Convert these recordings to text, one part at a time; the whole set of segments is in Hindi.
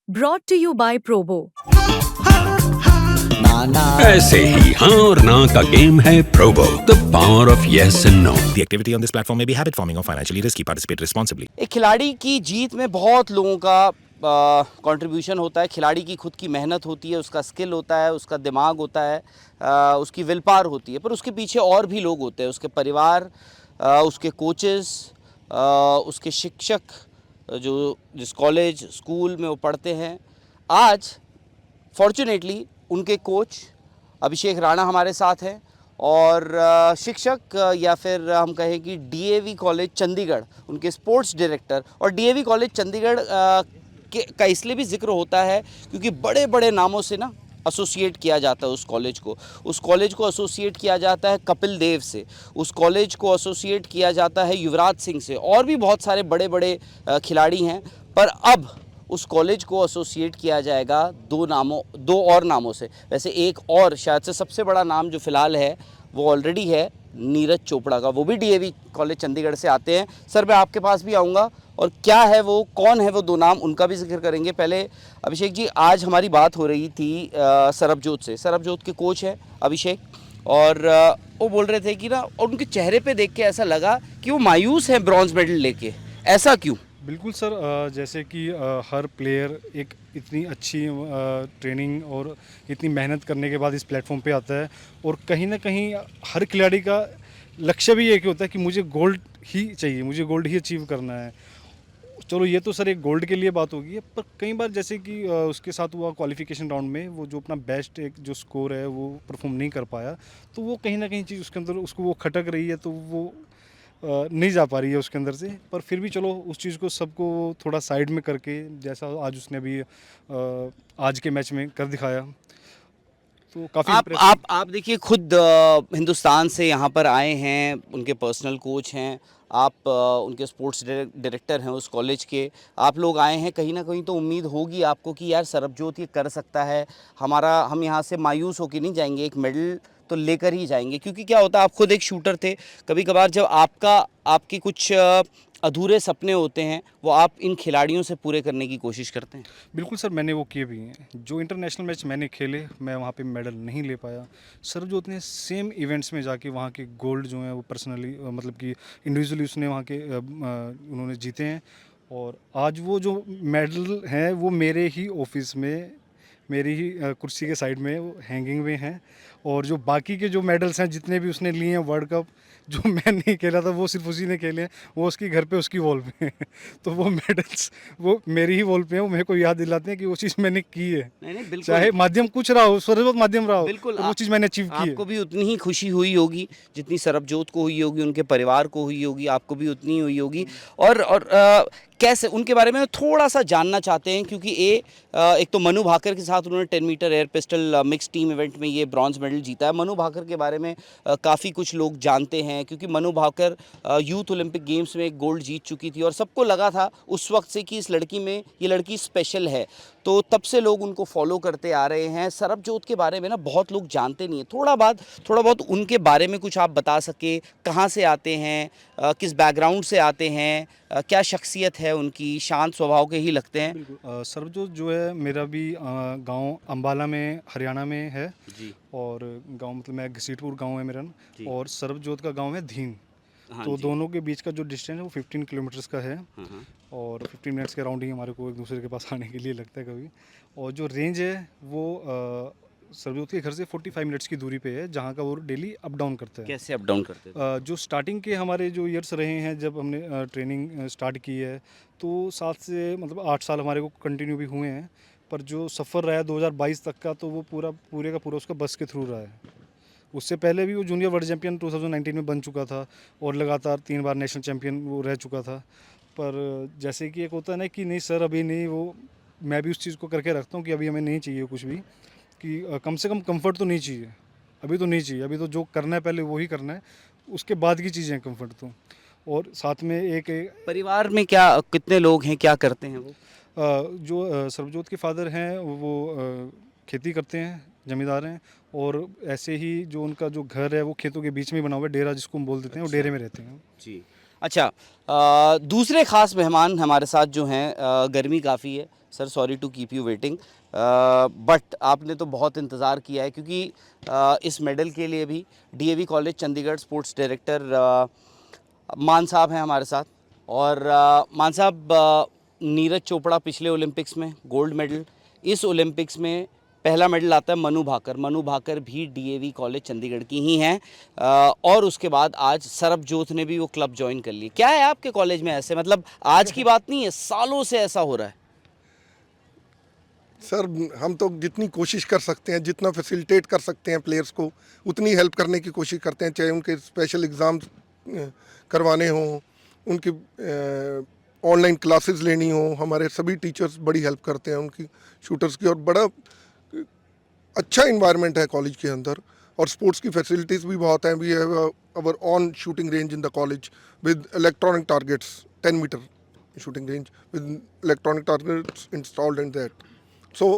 Brought to you by Probo. ऐसे ही हाँ और ना का गेम है Probo the power of yes and no. The activity on this platform may be habit forming or financially risky. Participate responsibly. एक खिलाड़ी की जीत में बहुत लोगों का कंट्रीब्यूशन होता है। खिलाड़ी की खुद की मेहनत होती है, उसका स्किल होता है, उसका दिमाग होता है, उसकी विल पावर होती है, पर उसके पीछे और भी लोग होते हैं। उसके परिवार, उसके कोचेस, उसके शिक्षक, जो जिस कॉलेज स्कूल में वो पढ़ते हैं। आज फॉर्चुनेटली उनके कोच अभिषेक राणा हमारे साथ हैं और शिक्षक या फिर हम कहें कि डीएवी कॉलेज चंडीगढ़ उनके स्पोर्ट्स डायरेक्टर। और डीएवी कॉलेज चंडीगढ़ का इसलिए भी जिक्र होता है क्योंकि बड़े बड़े नामों से ना एसोसिएट किया जाता है उस कॉलेज को एसोसिएट किया जाता है कपिल देव से, उस कॉलेज को एसोसिएट किया जाता है युवराज सिंह से, और भी बहुत सारे बड़े बड़े खिलाड़ी हैं। पर अब उस कॉलेज को एसोसिएट किया जाएगा दो और नामों से। वैसे एक और शायद से सबसे बड़ा नाम जो फ़िलहाल है वो ऑलरेडी है नीरज चोपड़ा का, वो भी डीएवी कॉलेज चंडीगढ़ से आते हैं। सर मैं आपके पास भी आऊँगा और क्या है वो, कौन है वो दो नाम, उनका भी जिक्र करेंगे। पहले अभिषेक जी, आज हमारी बात हो रही थी सरबजोत से। सरबजोत के कोच हैं अभिषेक, और वो बोल रहे थे कि ना, और उनके चेहरे पे देख के ऐसा लगा कि वो मायूस हैं ब्रॉन्ज मेडल लेके। ऐसा क्यों? बिल्कुल सर, जैसे कि हर प्लेयर एक इतनी अच्छी ट्रेनिंग और इतनी मेहनत करने के बाद इस प्लेटफॉर्म पे आता है, और कहीं ना कहीं हर खिलाड़ी का लक्ष्य भी एक ही होता है कि मुझे गोल्ड ही चाहिए, मुझे गोल्ड ही अचीव करना है। चलो ये तो सर एक गोल्ड के लिए बात होगी, पर कई बार जैसे कि उसके साथ हुआ क्वालिफिकेशन राउंड में, वो जो अपना बेस्ट एक जो स्कोर है वो परफॉर्म नहीं कर पाया, तो वो कहीं ना कहीं चीज़ उसके अंदर उसको वो खटक रही है, तो वो नहीं जा पा रही है उसके अंदर से। पर फिर भी चलो उस चीज़ को सबको थोड़ा साइड में करके, जैसा आज उसने अभी आज के मैच में कर दिखाया, तो काफ़ी आप देखिए, खुद हिंदुस्तान से यहाँ पर आए हैं, उनके पर्सनल कोच हैं आप, उनके स्पोर्ट्स डायरेक्टर हैं उस कॉलेज के। आप लोग आए हैं, कहीं ना कहीं तो उम्मीद होगी आपको कि यार सरबजोत ये कर सकता है, हम यहाँ से मायूस होकर नहीं जाएंगे, एक मेडल तो लेकर ही जाएंगे। क्योंकि क्या होता है, आप खुद एक शूटर थे, कभी कभार जब आपकी कुछ अधूरे सपने होते हैं वो आप इन खिलाड़ियों से पूरे करने की कोशिश करते हैं। बिल्कुल सर, मैंने वो किए भी हैं। जो इंटरनेशनल मैच मैंने खेले, मैं वहाँ पे मेडल नहीं ले पाया। सरबजोत ने सेम इवेंट्स में जाके वहाँ के गोल्ड जो हैं वो पर्सनली मतलब कि इंडिविजुअली उसने वहाँ के उन्होंने जीते हैं, और आज वो जो मेडल हैं वो मेरे ही ऑफिस में, मेरी ही कुर्सी के साइड में वो हैंगिंग में हैं। और जो बाकी के जो मेडल्स हैं जितने भी उसने लिए हैं वर्ल्ड कप, जो मैं नहीं खेला था वो सिर्फ उसी ने खेले हैं, वो उसकी घर पे उसकी वॉल पे हैं। तो वो मेडल्स वो मेरी ही वॉल पे हैं, वो मेरे को याद दिलाते हैं कि वो चीज़ मैंने की है। नहीं बिल्कुल, चाहे माध्यम कुछ रहा हो, सर्वोच्च माध्यम रहा हो, बिल्कुल वो चीज़ मैंने अचीव की है। आपको भी उतनी ही खुशी हुई होगी जितनी सरबजोत को हुई होगी, उनके परिवार को हुई होगी, आपको भी उतनी ही हुई होगी। और कैसे उनके बारे में थोड़ा सा जानना चाहते हैं, क्योंकि एक तो मनु भाकर के साथ उन्होंने 10 meter air pistol mix team event में ये ब्रॉन्ज मेडल जीता है। मनु भाकर के बारे में काफ़ी कुछ लोग जानते हैं, क्योंकि Manu Bhaker youth Olympic games में एक गोल्ड जीत चुकी थी, और सबको लगा था उस वक्त से कि ये लड़की स्पेशल है, तो तब से लोग उनको फॉलो करते आ रहे हैं। सरबजोत के बारे में ना बहुत लोग जानते नहीं हैं, थोड़ा बहुत उनके बारे में कुछ आप बता सके, कहाँ से आते हैं, किस बैकग्राउंड से आते हैं, क्या शख्सियत है उनकी, शांत स्वभाव के ही लगते हैं। बिल्कुल, सरबजोत जो है मेरा भी गांव अंबाला में हरियाणा में है जी। और गांव मतलब मैं घसीटपुर गांव है मेरा, और सरबजोत का गांव है धीन। हाँ तो जी। दोनों के बीच का जो डिस्टेंस है वो 15 किलोमीटर्स का है, हाँ। और 15 मिनट्स के अराउंड ही हमारे को एक दूसरे के पास आने के लिए लगता है कभी। और जो रेंज है वो सरबजोत के घर से 45 मिनट्स की दूरी पे है, जहाँ का वो डेली अप डाउन करता है। कैसे अप डाउन करते थे? जो स्टार्टिंग के हमारे जो ईयर्स रहे हैं, जब हमने ट्रेनिंग स्टार्ट की है, तो 7 से मतलब 8 साल हमारे को कंटिन्यू भी हुए हैं। पर जो सफ़र रहा है 2022 तक का, तो वो पूरे का पूरा उसका बस के थ्रू रहा है। उससे पहले भी वो जूनियर वर्ल्ड चैंपियन 2019 में बन चुका था, और लगातार 3 बार नेशनल चैंपियन वो रह चुका था। पर जैसे कि एक होता है ना कि नहीं सर अभी नहीं, वो मैं भी उस चीज़ को करके रखता हूँ कि अभी हमें नहीं चाहिए कुछ भी, कि कम से कम कंफर्ट तो नहीं चाहिए, अभी तो नहीं चाहिए, अभी तो जो करना है पहले वही करना है, उसके बाद की चीज़ें हैं कंफर्ट तो। और साथ में एक परिवार में क्या, कितने लोग हैं, क्या करते हैं वो? जो सरबजोत के फादर हैं वो खेती करते हैं, ज़मींदार हैं, और ऐसे ही जो उनका जो घर है वो खेतों के बीच में ही बना हुआ है, डेरा जिसको हम बोल देते हैं, वो डेरे में रहते हैं। जी। अच्छा, दूसरे ख़ास मेहमान हमारे साथ जो हैं, गर्मी काफ़ी है sir, sorry to keep you waiting, but आपने तो बहुत इंतज़ार किया है, क्योंकि इस मेडल के लिए भी DAV college Chandigarh sports director मान साहब हैं हमारे साथ। और मान साहब, नीरज चोपड़ा पिछले ओलंपिक्स में गोल्ड मेडल, इस ओलंपिक्स में पहला मेडल आता है मनु भाकर भी डीएवी कॉलेज चंडीगढ़ की ही हैं, और उसके बाद आज सरबजोत ने भी वो क्लब ज्वाइन कर ली। क्या है आपके कॉलेज में ऐसे, मतलब आज की बात नहीं है, सालों से ऐसा हो रहा है? सर, हम तो जितनी कोशिश कर सकते हैं, जितना फैसिलिटेट कर सकते हैं प्लेयर्स को, उतनी हेल्प करने की कोशिश करते हैं। चाहे उनके स्पेशल एग्ज़ाम्स करवाने हों, उनकी ऑनलाइन क्लासेस लेनी हो, हमारे सभी टीचर्स बड़ी हेल्प करते हैं उनकी, शूटर्स की। और बड़ा अच्छा इन्वायरमेंट है कॉलेज के अंदर, और स्पोर्ट्स की फैसिलिटीज़ भी बहुत हैं। We have our own shooting range in the college with electronic targets, 10 metre shooting range with electronic targets installed in that. So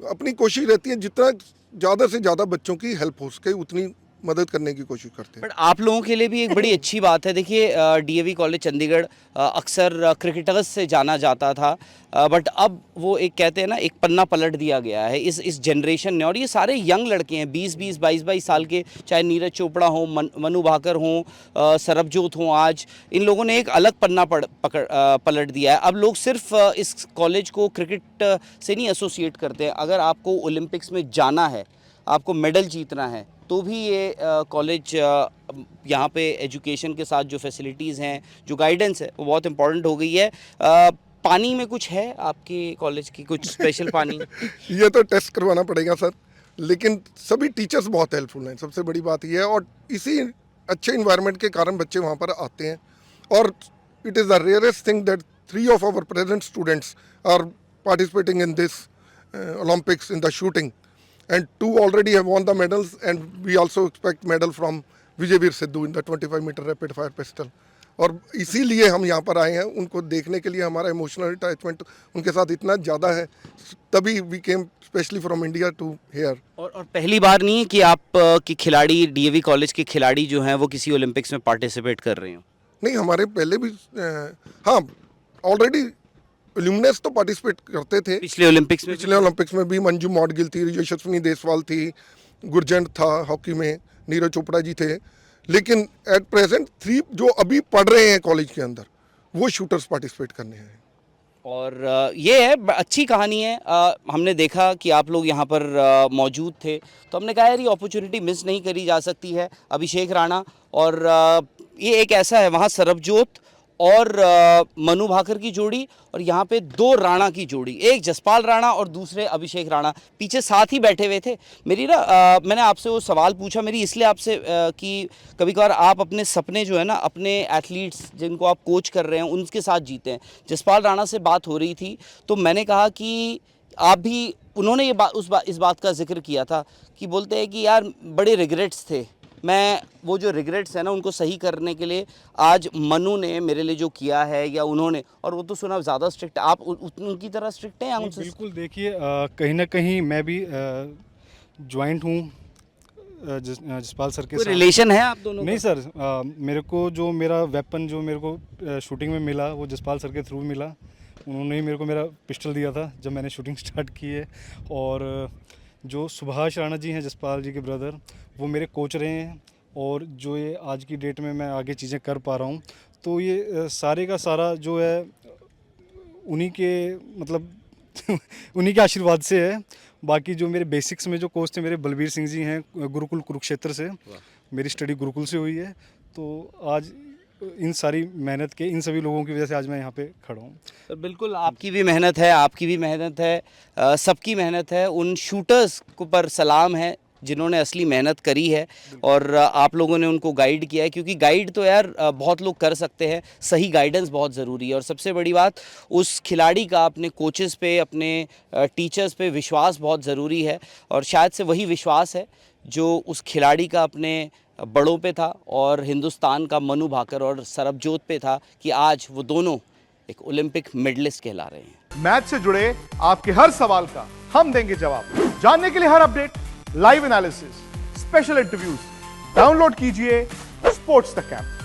अपनी कोशिश रहती है जितना ज़्यादा से ज़्यादा बच्चों की हेल्प हो सके उतनी मदद करने की कोशिश करते हैं। बट आप लोगों के लिए भी एक बड़ी अच्छी बात है। देखिए, डीएवी कॉलेज चंडीगढ़ अक्सर क्रिकेटर्स से जाना जाता था, बट अब वो एक कहते हैं ना, एक पन्ना पलट दिया गया है इस जनरेशन ने। और ये सारे यंग लड़के हैं, 20-20, 22-22 साल के, चाहे नीरज चोपड़ा हो, मनु भाकर हों, सरबजोत हों, आज इन लोगों ने एक अलग पन्ना पलट दिया है। अब लोग सिर्फ इस कॉलेज को क्रिकेट से नहीं एसोसिएट करते हैं। अगर आपको ओलंपिक्स में जाना है, आपको मेडल जीतना है, तो भी ये कॉलेज यहाँ पे एजुकेशन के साथ जो फैसिलिटीज़ हैं, जो गाइडेंस है, वो बहुत इम्पोर्टेंट हो गई है। पानी में कुछ है आपके कॉलेज की, कुछ स्पेशल पानी? ये तो टेस्ट करवाना पड़ेगा सर, लेकिन सभी टीचर्स बहुत हेल्पफुल हैं, सबसे बड़ी बात ये है। और इसी अच्छे इन्वायरमेंट के कारण बच्चे वहाँ पर आते हैं। और it is the rarest thing that 3 of our present students are participating in this Olympics in the shooting, and 2 already have won the medals, and we also expect medal from Vijay Veer Sidhu in the 25-meter rapid fire pistol. और इसीलिए हम यहाँ पर आए हैं, उनको देखने के लिए। हमारा इमोशनल अटैचमेंट उनके साथ इतना ज़्यादा है, तभी we came specially from India to here. और पहली बार नहीं है कि आप की खिलाड़ी, डीएवी कॉलेज के खिलाड़ी जो हैं, वो किसी ओलंपिक्स में पार्टिसिपेट कर रहे हो? नहीं, हमारे पहले भी हाँ, ऑलरेडी एल्यूमनस तो पार्टिसिपेट करते थे पिछले ओलंपिक्स में। पिछले ओलंपिक्स में भी मंजू मौडगिल थी, यशस्विनी देसवाल थी, गुरजंट था हॉकी में, नीरज चोपड़ा जी थे। लेकिन एट प्रेजेंट 3 जो अभी पढ़ रहे हैं कॉलेज के अंदर, वो शूटर्स पार्टिसिपेट करने हैं। और ये है, अच्छी कहानी है। हमने देखा कि आप लोग यहाँ पर मौजूद थे, तो हमने कहा यार ये अपॉर्चुनिटी मिस नहीं करी जा सकती है। अभिषेक राणा और ये एक ऐसा है, वहाँ सरबजोत और मनु भाकर की जोड़ी, और यहाँ पे 2 राणा की जोड़ी, एक जसपाल राणा और दूसरे अभिषेक राणा पीछे साथ ही बैठे हुए थे। मेरी ना मैंने आपसे वो सवाल पूछा, मेरी इसलिए आपसे कि कभी कभार आप अपने सपने जो है ना, अपने एथलीट्स जिनको आप कोच कर रहे हैं, उनके साथ जीते हैं। जसपाल राणा से बात हो रही थी, तो मैंने कहा कि आप भी, उन्होंने इस बात का जिक्र किया था कि बोलते हैं कि यार बड़े रिग्रेट्स थे, मैं वो जो रिग्रेट्स है ना, उनको सही करने के लिए आज मनु ने मेरे लिए जो किया है, या उन्होंने, और वो तो सुना ज़्यादा स्ट्रिक्ट, आप उनकी तरह स्ट्रिक्ट हैं या उनसे? बिल्कुल, देखिए कहीं ना कहीं मैं भी ज्वाइंट हूँ जसपाल सर के साथ। रिलेशन है आप दोनों? नहीं सर, मेरे को जो मेरा वेपन जो मेरे को शूटिंग में मिला, वो जसपाल सर के थ्रू मिला। उन्होंने ही मेरे को मेरा पिस्टल दिया था जब मैंने शूटिंग स्टार्ट की है। और जो सुभाष राणा जी हैं, जसपाल जी के ब्रदर, वो मेरे कोच रहे हैं। और जो ये आज की डेट में मैं आगे चीज़ें कर पा रहा हूँ, तो ये सारे का सारा जो है उन्हीं के, मतलब उन्हीं के आशीर्वाद से है। बाकी जो मेरे बेसिक्स में जो कोच थे मेरे, बलबीर सिंह जी हैं, गुरुकुल कुरुक्षेत्र से, मेरी स्टडी गुरुकुल से हुई है। तो आज इन सारी मेहनत के, इन सभी लोगों की वजह से आज मैं यहाँ पे खड़ा हूँ। तो बिल्कुल आपकी भी मेहनत है, आपकी भी मेहनत है, सबकी मेहनत है। उन शूटर्स को पर सलाम है जिन्होंने असली मेहनत करी है, और आप लोगों ने उनको गाइड किया है, क्योंकि गाइड तो यार बहुत लोग कर सकते हैं, सही गाइडेंस बहुत ज़रूरी है। और सबसे बड़ी बात, उस खिलाड़ी का अपने कोचेस पे, अपने टीचर्स पे विश्वास बहुत ज़रूरी है। और शायद से वही विश्वास है जो उस खिलाड़ी का अपने बड़ों पे था, और हिंदुस्तान का मनु भाकर और सरबजोत पे था, कि आज वो दोनों एक ओलंपिक मेडलिस्ट कहला रहे हैं। मैच से जुड़े आपके हर सवाल का हम देंगे जवाब। जानने के लिए हर update, live analysis, special interviews, download कीजिए स्पोर्ट्स तक ऐप।